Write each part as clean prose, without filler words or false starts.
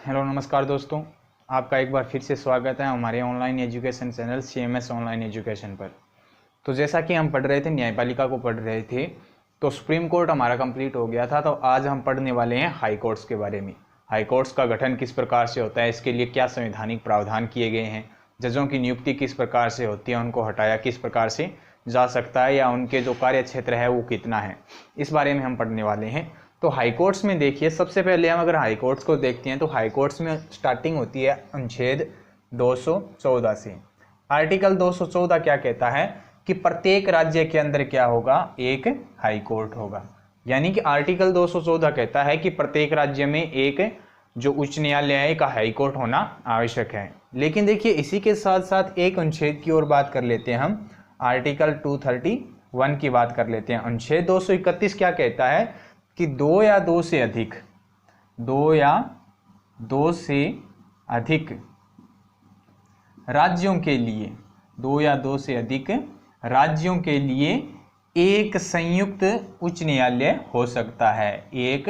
Hello नमस्कार दोस्तों, आपका एक बार फिर से स्वागत है हमारे online education channel CMS online education पर। तो जैसा कि हम पढ़ रहे थे, न्यायपालिका को पढ़ रहे थे, तो सुप्रीम कोर्ट हमारा कंप्लीट हो गया था। तो आज हम पढ़ने वाले हैं हाई कोर्ट्स के बारे में। हाई कोर्ट्स का गठन किस प्रकार से होता है, इसके लिए क्या संवैधानिक प्रावधान किए गए हैं, जजों की नियुक्ति किस प्रकार से होती है, उनको हटाया किस प्रकार से जा सकता है या उनके जो कार्य क्षेत्र है वो कितना है, इस बारे में हम पढ़ने वाले हैं। तो हाई कोर्ट्स में देखिए, सबसे पहले हम अगर हाई कोर्ट्स को देखते हैं तो हाई कोर्ट्स में स्टार्टिंग होती है अनुच्छेद 214 से। आर्टिकल 214 क्या कहता है कि प्रत्येक राज्य के अंदर क्या होगा, एक हाई कोर्ट होगा। यानी कि आर्टिकल 214 कहता है कि प्रत्येक राज्य में एक जो उच्च न्यायालय का हाई कोर्ट होना आवश्यक है। लेकिन देखिए, इसी के साथ साथ एक अनुच्छेद की ओर बात कर लेते हैं हम, आर्टिकल 231 की बात कर लेते हैं। अनुच्छेद 231 क्या कहता है कि दो या दो से अधिक राज्यों के लिए एक संयुक्त उच्च न्यायालय हो सकता है। एक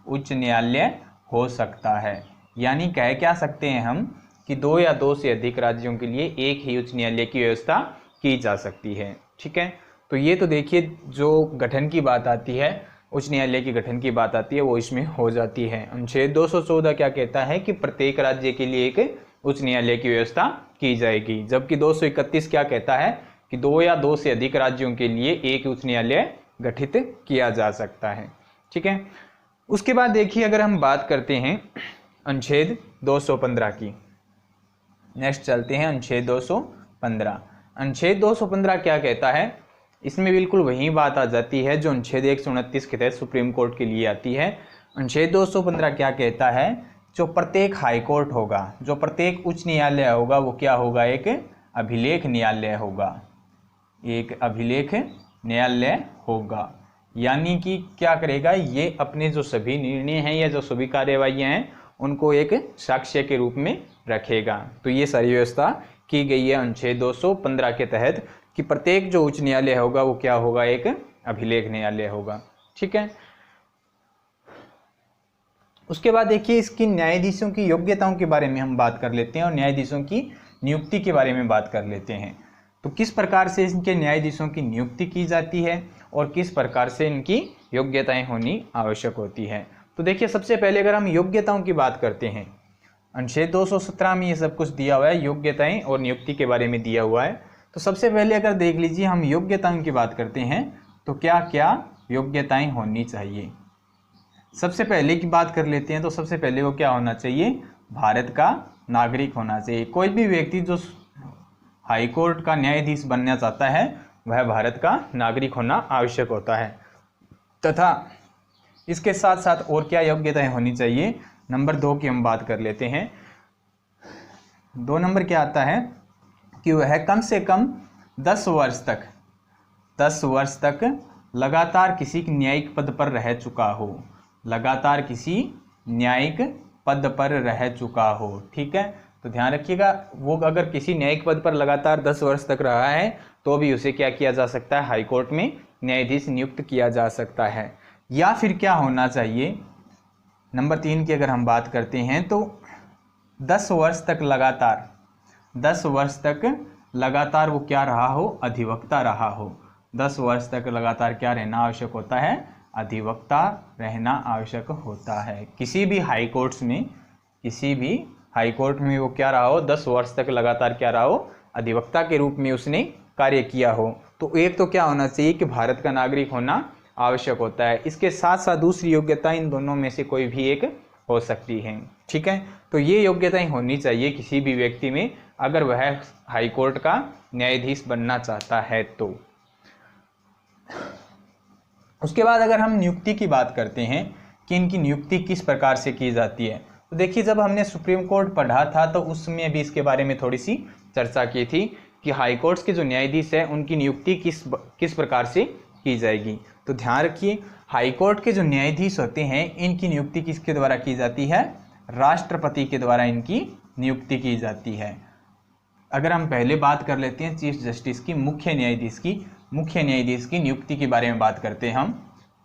उच्च न्यायालय हो सकता है, यानी कह सकते हैं हम कि दो या दो से अधिक राज्यों के लिए एक ही उच्च न्यायालय की व्यवस्था की जा सकती है। ठीक है, तो ये तो देखिए, जो गठन की बात आती है, उच्च न्यायालय के गठन की बात आती है, वो इसमें हो जाती है। अनुच्छेद 214 क्या कहता है कि प्रत्येक राज्य के लिए एक उच्च न्यायालय की व्यवस्था की जाएगी, जबकि 231 क्या कहता है कि दो या दो से अधिक राज्यों के लिए एक उच्च न्यायालय गठित किया जा सकता है। ठीक है, उसके बाद देखिए, अगर हम बात करते हैं अनुच्छेद 215 की, नेक्स्ट चलते हैं अनुच्छेद 215। अनुच्छेद 215 क्या कहता है, इसमें बिल्कुल वही बात आ जाती है जो अनुच्छेद 129 के तहत सुप्रीम कोर्ट के लिए आती है। अनुच्छेद 215 क्या कहता है, जो प्रत्येक हाई कोर्ट होगा, जो प्रत्येक उच्च न्यायालय होगा, वो क्या होगा, एक अभिलेख न्यायालय होगा। एक अभिलेख न्यायालय होगा, यानी कि क्या करेगा, ये अपने जो सभी निर्णय हैं या जो सभी कार्यवाहियां हैं उनको एक साक्ष्य के रूप में रखेगा। तो ये सारी व्यवस्था की गई है अनुच्छेद 215 के तहत कि प्रत्येक जो उच्च न्यायालय होगा वो क्या होगा, एक अभिलेख न्यायालय होगा। ठीक है, उसके बाद देखिए, इसकी न्यायाधीशों की योग्यताओं के बारे में हम बात कर लेते हैं और न्यायाधीशों की नियुक्ति के बारे में बात कर लेते हैं। तो किस प्रकार से इनके न्यायाधीशों की नियुक्ति की जाती है और किस प्रकार से इनकी योग्यताएं होनी आवश्यक होती है। तो देखिए, सबसे पहले अगर हम योग्यताओं की बात करते हैं, अनुच्छेद 217 में ये सब कुछ दिया हुआ है, योग्यताएं और नियुक्ति के बारे में दिया हुआ है। तो सबसे पहले अगर देख लीजिए, हम योग्यताओं की बात करते हैं तो क्या क्या योग्यताएं होनी चाहिए। सबसे पहले की बात कर लेते हैं, तो सबसे पहले वो क्या होना चाहिए, भारत का नागरिक होना चाहिए। कोई भी व्यक्ति जो हाई कोर्ट का न्यायाधीश बनना चाहता है वह भारत का नागरिक होना आवश्यक होता है। तथा इसके साथ साथ और क्या योग्यताएं होनी चाहिए, नंबर 2 की हम बात कर लेते हैं। 2 नंबर क्या आता है कि वह कम से कम 10 वर्ष तक लगातार किसी न्यायिक पद पर रह चुका हो। लगातार किसी न्यायिक पद पर रह चुका हो। ठीक है, तो ध्यान रखिएगा, वो अगर किसी न्यायिक पद पर लगातार 10 वर्ष तक रहा है तो भी उसे क्या किया जा सकता है, हाई कोर्ट में न्यायाधीश नियुक्त किया जा सकता है। या फिर क्या होना चाहिए, नंबर 3 की अगर हम बात करते हैं तो 10 वर्ष तक लगातार वो क्या रहा हो, अधिवक्ता रहा हो। 10 वर्ष तक लगातार क्या रहना आवश्यक होता है, अधिवक्ता रहना आवश्यक होता है। किसी भी हाई कोर्ट में वो क्या रहा हो, 10 वर्ष तक लगातार क्या रहा हो, अधिवक्ता के रूप में उसने कार्य किया हो। तो एक तो क्या होना चाहिए कि भारत का नागरिक होना आवश्यक होता है। इसके साथ साथ दूसरी योग्यता इन दोनों में से कोई भी एक हो सकती है। ठीक है, तो ये योग्यताएं होनी चाहिए किसी भी व्यक्ति में अगर वह हाई कोर्ट का न्यायाधीश बनना चाहता है तो। उसके बाद अगर हम नियुक्ति की बात करते हैं कि इनकी नियुक्ति किस प्रकार से की जाती है, तो देखिए, जब हमने सुप्रीम कोर्ट पढ़ा था तो उसमें भी इसके बारे में थोड़ी सी चर्चा की थी कि हाई कोर्ट्स के जो न्यायाधीश है उनकी नियुक्ति किस प्रकार से की जाएगी। तो ध्यान रखिए, हाई कोर्ट के जो न्यायाधीश होते हैं इनकी नियुक्ति किसके द्वारा की जाती है, राष्ट्रपति के द्वारा इनकी नियुक्ति की जाती है। अगर हम पहले बात कर लेते हैं चीफ जस्टिस की, मुख्य न्यायाधीश की नियुक्ति के बारे में बात करते हैं हम,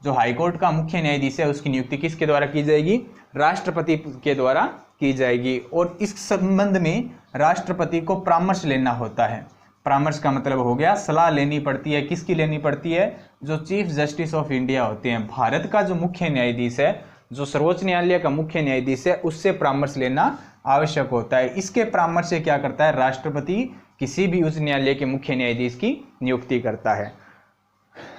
जो हाईकोर्ट का मुख्य न्यायाधीश है उसकी नियुक्ति किसके द्वारा की जाएगी? राष्ट्रपति के द्वारा की जाएगी। और इस संबंध में राष्ट्रपति को परामर्श लेना होता है। परामर्श का मतलब हो गया सलाह लेनी पड़ती है। किसकी लेनी पड़ती है? जो चीफ जस्टिस ऑफ इंडिया होते हैं, भारत का जो मुख्य न्यायाधीश है, जो सर्वोच्च न्यायालय का मुख्य न्यायाधीश है, उससे परामर्श लेना आवश्यक होता है। इसके परामर्श से क्या करता है? राष्ट्रपति किसी भी उच्च न्यायालय के मुख्य न्यायाधीश की नियुक्ति करता है।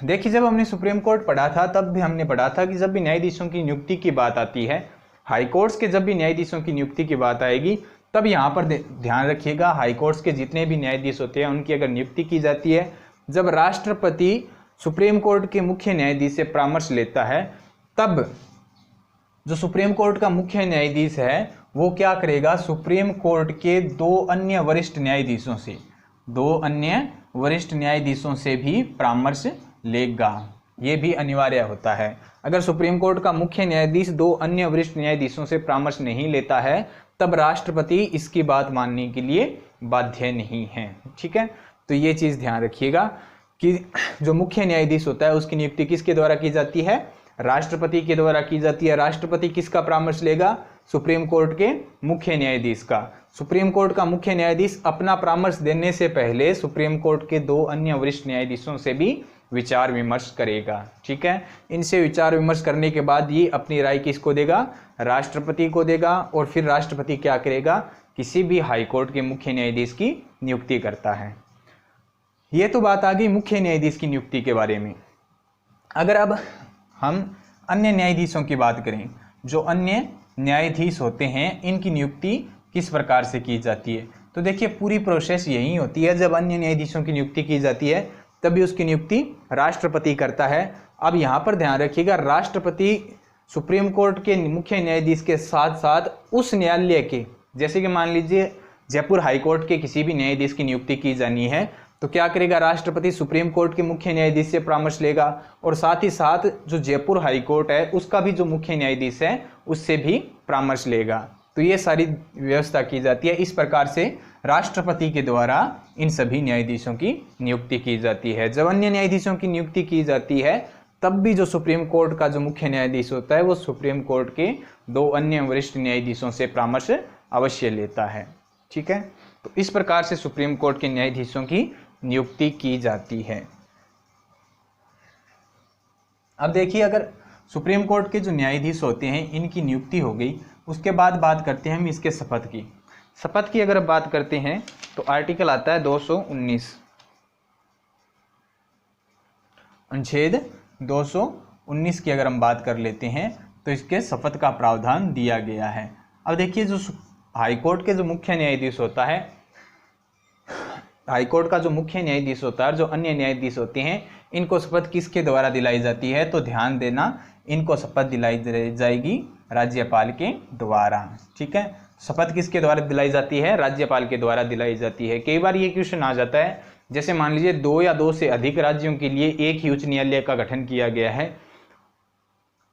देखिए, जब हमने सुप्रीम कोर्ट पढ़ा था तब भी हमने पढ़ा था कि जब भी न्यायाधीशों की नियुक्ति की बात आती है, हाई कोर्ट्स के जब भी न्यायाधीशों की नियुक्ति की बात आएगी, तब यहाँ पर ध्यान रखिएगा, हाई कोर्ट्स के जितने भी न्यायाधीश होते हैं उनकी अगर नियुक्ति की जाती है, जब राष्ट्रपति सुप्रीम कोर्ट के मुख्य न्यायाधीश से परामर्श लेता है, तब जो सुप्रीम कोर्ट का मुख्य न्यायाधीश है वो क्या करेगा? सुप्रीम कोर्ट के दो अन्य वरिष्ठ न्यायाधीशों से भी परामर्श लेगा। ये भी अनिवार्य होता है। अगर सुप्रीम कोर्ट का मुख्य न्यायाधीश दो अन्य वरिष्ठ न्यायाधीशों से परामर्श नहीं लेता है, तब राष्ट्रपति इसकी बात मानने के लिए बाध्य नहीं है। ठीक है, तो ये चीज ध्यान रखिएगा कि जो मुख्य न्यायाधीश होता है उसकी नियुक्ति किसके द्वारा की जाती है? राष्ट्रपति के द्वारा की जाती है। राष्ट्रपति किसका परामर्श लेगा? सुप्रीम कोर्ट के मुख्य न्यायाधीश का। सुप्रीम कोर्ट का मुख्य न्यायाधीश अपना परामर्श देने से पहले सुप्रीम कोर्ट के दो अन्य वरिष्ठ न्यायाधीशों से भी विचार विमर्श करेगा। ठीक है, इनसे विचार विमर्श करने के बाद ये अपनी राय किसको देगा? राष्ट्रपति को देगा। और फिर राष्ट्रपति क्या करेगा? किसी भी हाई कोर्ट के मुख्य न्यायाधीश की नियुक्ति करता है। ये तो बात आ गई मुख्य न्यायाधीश की नियुक्ति के बारे में। अगर अब हम अन्य न्यायाधीशों की बात करें, जो अन्य न्यायाधीश होते हैं इनकी नियुक्ति किस प्रकार से की जाती है, तो देखिए पूरी प्रोसेस यही होती है। जब अन्य न्यायाधीशों की नियुक्ति की जाती है तभी उसकी नियुक्ति राष्ट्रपति करता है। अब यहाँ पर ध्यान रखिएगा, राष्ट्रपति सुप्रीम कोर्ट के मुख्य न्यायाधीश के साथ साथ उस न्यायालय के, जैसे कि मान लीजिए जयपुर हाई कोर्ट के किसी भी न्यायाधीश की नियुक्ति की जानी है, तो क्या करेगा? राष्ट्रपति सुप्रीम कोर्ट के मुख्य न्यायाधीश से परामर्श लेगा और साथ ही साथ जो जयपुर हाई कोर्ट है उसका भी जो मुख्य न्यायाधीश है उससे भी परामर्श लेगा। तो ये सारी व्यवस्था की जाती है। इस प्रकार से राष्ट्रपति के द्वारा इन सभी न्यायाधीशों की नियुक्ति की जाती है। जब अन्य न्यायाधीशों की नियुक्ति की जाती है तब भी जो सुप्रीम कोर्ट का जो मुख्य न्यायाधीश होता है वो सुप्रीम कोर्ट के दो अन्य वरिष्ठ न्यायाधीशों से परामर्श अवश्य लेता है। ठीक है, तो इस प्रकार से सुप्रीम कोर्ट के न्यायाधीशों की नियुक्ति की जाती है। अब देखिए, अगर सुप्रीम कोर्ट के जो न्यायाधीश होते हैं इनकी नियुक्ति हो गई, उसके बाद बात करते हैं हम इसके शपथ की। शपथ की अगर बात करते हैं तो आर्टिकल आता है 219, अनुच्छेद 219 की अगर हम बात कर लेते हैं तो इसके शपथ का प्रावधान दिया गया है। अब देखिए, जो हाईकोर्ट के जो मुख्य न्यायाधीश होता है, हाईकोर्ट का जो मुख्य न्यायाधीश होता है, जो अन्य न्यायाधीश होते हैं, इनको शपथ किसके द्वारा दिलाई जाती है? तो ध्यान देना, इनको शपथ दिलाई जाएगी राज्यपाल के द्वारा। ठीक है, शपथ किसके द्वारा दिलाई जाती है? राज्यपाल के द्वारा दिलाई जाती है। कई बार ये क्वेश्चन आ जाता है, जैसे मान लीजिए दो या दो से अधिक राज्यों के लिए एक ही उच्च न्यायालय का गठन किया गया है,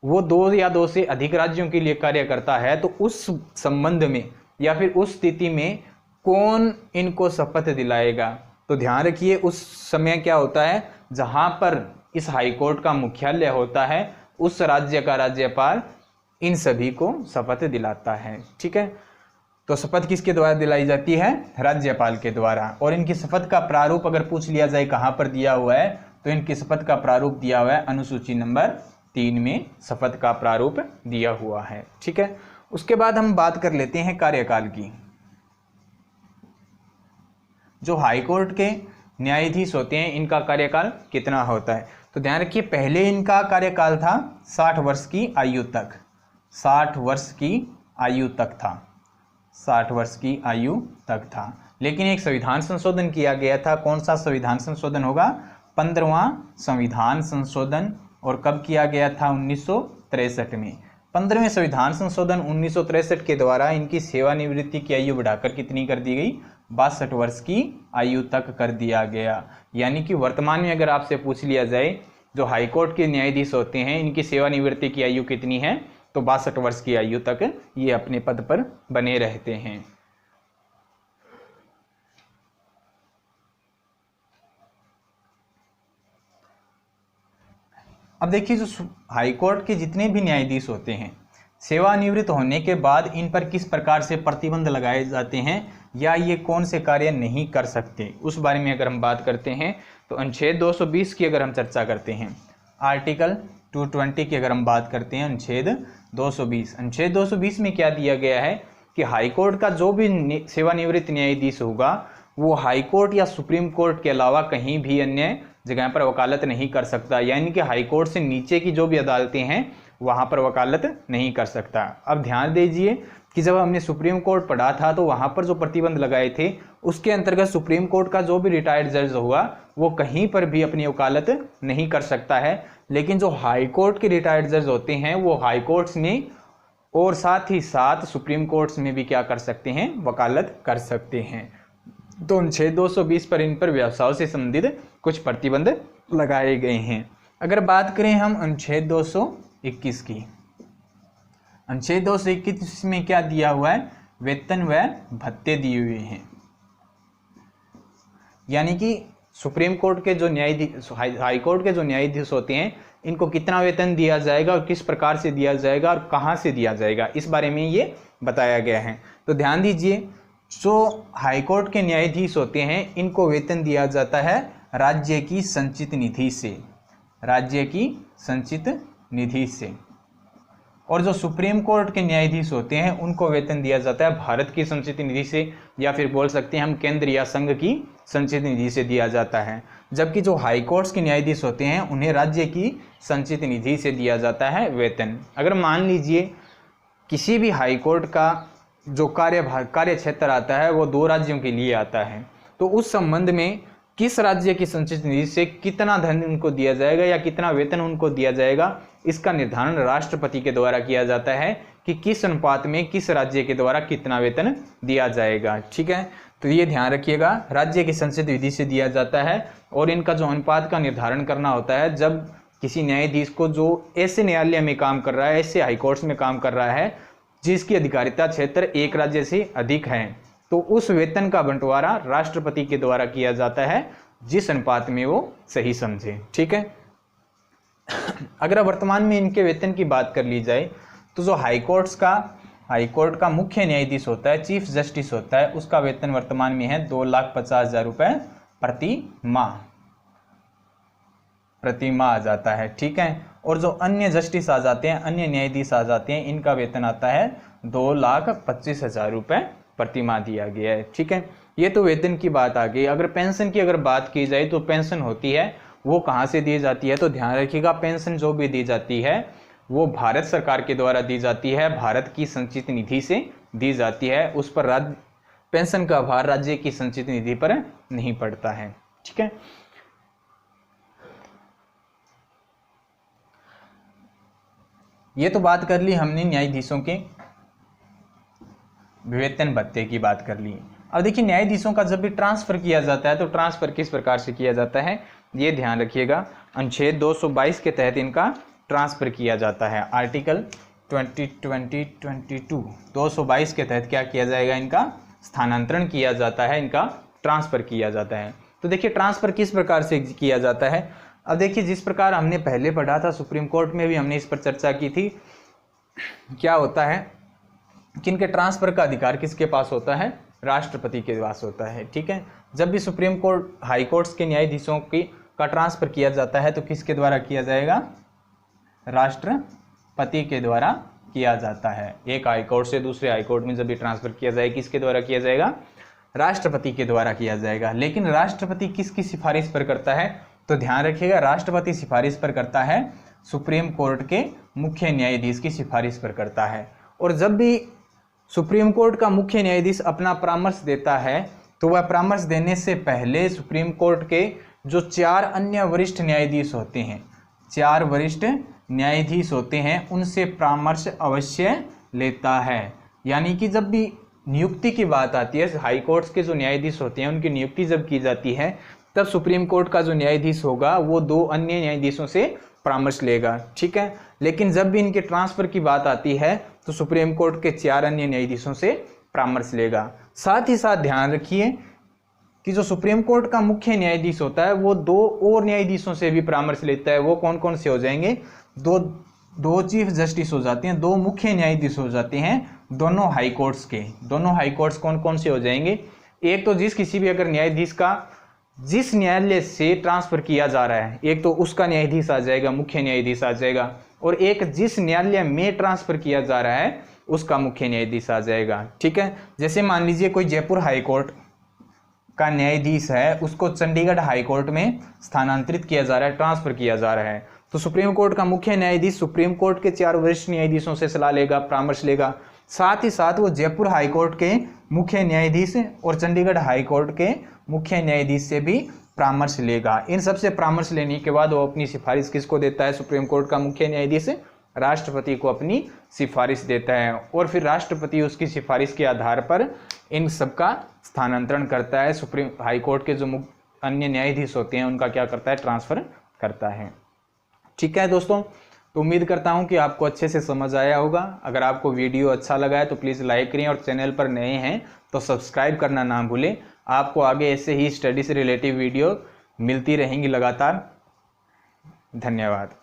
वो दो या दो से अधिक राज्यों के लिए कार्य करता है, तो उस संबंध में या फिर उस स्थिति में कौन इनको शपथ दिलाएगा? तो ध्यान रखिए, उस समय क्या होता है, जहां पर इस हाईकोर्ट का मुख्यालय होता है उस राज्य का राज्यपाल इन सभी को शपथ दिलाता है। ठीक है, तो शपथ किसके द्वारा दिलाई जाती है? राज्यपाल के द्वारा। और इनकी शपथ का प्रारूप अगर पूछ लिया जाए कहां पर दिया हुआ है, तो इनकी शपथ का प्रारूप दिया हुआ है अनुसूची नंबर 3 में शपथ का प्रारूप दिया हुआ है। ठीक है, उसके बाद हम बात कर लेते हैं कार्यकाल की। जो हाईकोर्ट के न्यायाधीश होते हैं इनका कार्यकाल कितना होता है? तो ध्यान रखिए, पहले इनका कार्यकाल था 60 वर्ष की आयु तक, 60 वर्ष की आयु तक था, 60 वर्ष की आयु तक था। लेकिन एक संविधान संशोधन किया गया था। कौन सा संविधान संशोधन होगा? 15वां संविधान संशोधन। और कब किया गया था? 1963 में। 15वें संविधान संशोधन 1963 के द्वारा इनकी सेवानिवृत्ति की आयु बढ़ाकर कितनी कर दी गई? 62 वर्ष की आयु तक कर दिया गया। यानी कि वर्तमान में अगर आपसे पूछ लिया जाए जो हाईकोर्ट के न्यायाधीश होते हैं इनकी सेवानिवृत्ति की आयु कितनी है, तो 62 वर्ष की आयु तक ये अपने पद पर बने रहते हैं। अब देखिए जो हाई कोर्ट के जितने भी न्यायाधीश होते हैं, सेवानिवृत्त होने के बाद इन पर किस प्रकार से प्रतिबंध लगाए जाते हैं या ये कौन से कार्य नहीं कर सकते, उस बारे में अगर हम बात करते हैं तो अनुच्छेद 220 की अगर हम चर्चा करते हैं, आर्टिकल 220 की अगर हम बात करते हैं, अनुच्छेद 220 में क्या दिया गया है कि हाई कोर्ट का जो भी सेवानिवृत्त न्यायाधीश होगा वो हाई कोर्ट या सुप्रीम कोर्ट के अलावा कहीं भी अन्य जगह पर वकालत नहीं कर सकता, यानी कि हाई कोर्ट से नीचे की जो भी अदालतें हैं वहां पर वकालत नहीं कर सकता। अब ध्यान दीजिए कि जब हमने सुप्रीम कोर्ट पढ़ा था तो वहां पर जो प्रतिबंध लगाए थे उसके अंतर्गत सुप्रीम कोर्ट का जो भी रिटायर्ड जज होगा वो कहीं पर भी अपनी वकालत नहीं कर सकता है, लेकिन जो हाई कोर्ट के रिटायर्ड जज होते हैं वो हाई कोर्ट्स में और साथ ही साथ सुप्रीम कोर्ट्स में भी क्या कर सकते हैं, वकालत कर सकते हैं। तो अनुच्छेद 220 पर इन पर व्यवसायों से संबंधित कुछ प्रतिबंध लगाए गए हैं। अगर बात करें हम अनुच्छेद 221 की, अनुच्छेद 221 में क्या दिया हुआ है, वेतन व भत्ते दिए हुए हैं, यानी कि सुप्रीम कोर्ट के जो न्यायाधीश, हाई कोर्ट के जो न्यायाधीश होते हैं इनको कितना वेतन दिया जाएगा और किस प्रकार से दिया जाएगा और कहाँ से दिया जाएगा, इस बारे में ये बताया गया है। तो ध्यान दीजिए, जो हाई कोर्ट के न्यायाधीश होते हैं इनको वेतन दिया जाता है राज्य की संचित निधि से, राज्य की संचित निधि से, और जो सुप्रीम कोर्ट के न्यायाधीश होते हैं उनको वेतन दिया जाता है भारत की संचित निधि से, या फिर बोल सकते हैं हम केंद्र या संघ की संचित निधि से दिया जाता है। जबकि जो हाई कोर्ट्स के न्यायाधीश होते हैं उन्हें राज्य की संचित निधि से दिया जाता है वेतन। अगर मान लीजिए किसी भी हाई कोर्ट का जो कार्य क्षेत्र आता है वो 2 राज्यों के लिए आता है, तो उस संबंध में किस राज्य की संचित निधि से कितना धन उनको दिया जाएगा या कितना वेतन उनको दिया जाएगा, इसका निर्धारण राष्ट्रपति के द्वारा किया जाता है कि किस अनुपात में किस राज्य के द्वारा कितना वेतन दिया जाएगा। ठीक है, तो ये ध्यान रखिएगा, राज्य की संचित निधि से दिया जाता है और इनका जो अनुपात का निर्धारण करना होता है जब किसी न्यायाधीश को जो ऐसे न्यायालय में काम कर रहा है, ऐसे हाईकोर्ट्स में काम कर रहा है जिसकी अधिकारिता क्षेत्र एक राज्य से अधिक है, तो उस वेतन का बंटवारा राष्ट्रपति के द्वारा किया जाता है जिस अनुपात में वो सही समझे। ठीक है, अगर वर्तमान में इनके वेतन की बात कर ली जाए तो जो हाईकोर्ट का मुख्य न्यायाधीश होता है, चीफ जस्टिस होता है, उसका वेतन वर्तमान में है 2,50,000 रुपये प्रति माह आ जाता है। ठीक है, और जो अन्य जस्टिस आ जाते हैं, अन्य न्यायाधीश आ जाते हैं, इनका वेतन आता है 2,25,000 रुपये प्रति माह दिया गया है। ठीक है, ये तो वेतन की बात आ गई। अगर पेंशन की अगर बात की जाए तो पेंशन होती है वो कहाँ से दी जाती है, तो ध्यान रखिएगा, पेंशन जो भी दी जाती है वो भारत सरकार के द्वारा दी जाती है, भारत की संचित निधि से दी जाती है, उस पर पेंशन का भार राज्य की संचित निधि पर नहीं पड़ता है। ठीक है, ये तो बात कर ली हमने न्यायाधीशों के वेतन भत्ते की बात कर ली। अब देखिए न्यायाधीशों का जब भी ट्रांसफर किया जाता है तो ट्रांसफर किस प्रकार से किया जाता है, ये ध्यान रखिएगा, अनुच्छेद 222 के तहत इनका ट्रांसफर किया जाता है। आर्टिकल 2022 222 के तहत क्या किया जाएगा, इनका स्थानांतरण किया जाता है, इनका ट्रांसफर किया जाता है। तो देखिए ट्रांसफर किस प्रकार से किया जाता है। अब देखिए जिस प्रकार हमने पहले पढ़ा था, सुप्रीम कोर्ट में भी हमने इस पर चर्चा की थी, क्या होता है कि इनके ट्रांसफर का अधिकार किसके पास होता है, राष्ट्रपति के पास होता है। ठीक है, जब भी सुप्रीम कोर्ट हाई कोर्ट्स के न्यायाधीशों का ट्रांसफर किया जाता है तो किसके द्वारा किया जाएगा, राष्ट्रपति के द्वारा किया जाता है। एक हाई कोर्ट से दूसरे हाई कोर्ट में जब भी ट्रांसफर किया जाए किसके द्वारा किया जाएगा, राष्ट्रपति के द्वारा किया जाएगा। लेकिन राष्ट्रपति किसकी सिफारिश पर करता है, तो ध्यान रखिएगा, राष्ट्रपति सिफारिश पर करता है सुप्रीम कोर्ट के मुख्य न्यायाधीश की सिफारिश पर करता है। और जब भी सुप्रीम कोर्ट का मुख्य न्यायाधीश अपना परामर्श देता है तो वह परामर्श देने से पहले सुप्रीम कोर्ट के जो 4 अन्य वरिष्ठ न्यायाधीश होते हैं, 4 वरिष्ठ न्यायाधीश होते हैं, उनसे परामर्श अवश्य लेता है। यानी कि जब भी नियुक्ति की बात आती है, हाई कोर्ट्स के जो न्यायाधीश होते हैं उनकी नियुक्ति जब की जाती है तब सुप्रीम कोर्ट का जो न्यायाधीश होगा वो 2 अन्य न्यायाधीशों से परामर्श लेगा। ठीक है, लेकिन जब भी इनके ट्रांसफर की बात आती है तो सुप्रीम कोर्ट के 4 अन्य न्यायाधीशों से परामर्श लेगा। साथ ही साथ ध्यान रखिए कि जो सुप्रीम कोर्ट का मुख्य न्यायाधीश होता है वो 2 और न्यायाधीशों से भी परामर्श लेता है। वो कौन कौन से हो जाएंगे? दो चीफ जस्टिस हो जाते हैं, 2 मुख्य न्यायाधीश हो जाते हैं दोनों हाई कोर्ट्स के। दोनों हाई कोर्ट्स कौन कौन से हो जाएंगे? एक तो किसी भी अगर न्यायाधीश का जिस न्यायालय से ट्रांसफर किया जा रहा है, एक तो उसका न्यायाधीश आ जाएगा, मुख्य न्यायाधीश आ जाएगा, और एक जिस न्यायालय में ट्रांसफर किया जा रहा है उसका मुख्य न्यायाधीश आ जाएगा। ठीक है, जैसे मान लीजिए कोई जयपुर हाई कोर्ट का न्यायाधीश है, उसको चंडीगढ़ हाई कोर्ट में स्थानांतरित किया जा रहा है, ट्रांसफर किया जा रहा है, तो सुप्रीम कोर्ट का मुख्य न्यायाधीश सुप्रीम कोर्ट के 4 वरिष्ठ न्यायाधीशों से सलाह लेगा, परामर्श लेगा। साथ ही साथ वो जयपुर हाई कोर्ट के मुख्य न्यायाधीश और चंडीगढ़ हाई कोर्ट के मुख्य न्यायाधीश से भी परामर्श लेगा। इन सब से परामर्श लेने के बाद वो अपनी सिफारिश किसको देता है? सुप्रीम कोर्ट का मुख्य न्यायाधीश राष्ट्रपति को अपनी सिफारिश देता है, और फिर राष्ट्रपति उसकी सिफारिश के आधार पर इन सब का स्थानांतरण करता है। सुप्रीम हाई कोर्ट के जो अन्य न्यायाधीश होते हैं उनका क्या करता है? ट्रांसफर करता है। ठीक है दोस्तों, तो उम्मीद करता हूं कि आपको अच्छे से समझ आया होगा। अगर आपको वीडियो अच्छा लगा है तो प्लीज़ लाइक करें, और चैनल पर नए हैं तो सब्सक्राइब करना ना भूलें। आपको आगे ऐसे ही स्टडी से रिलेटिव वीडियो मिलती रहेंगी लगातार। धन्यवाद।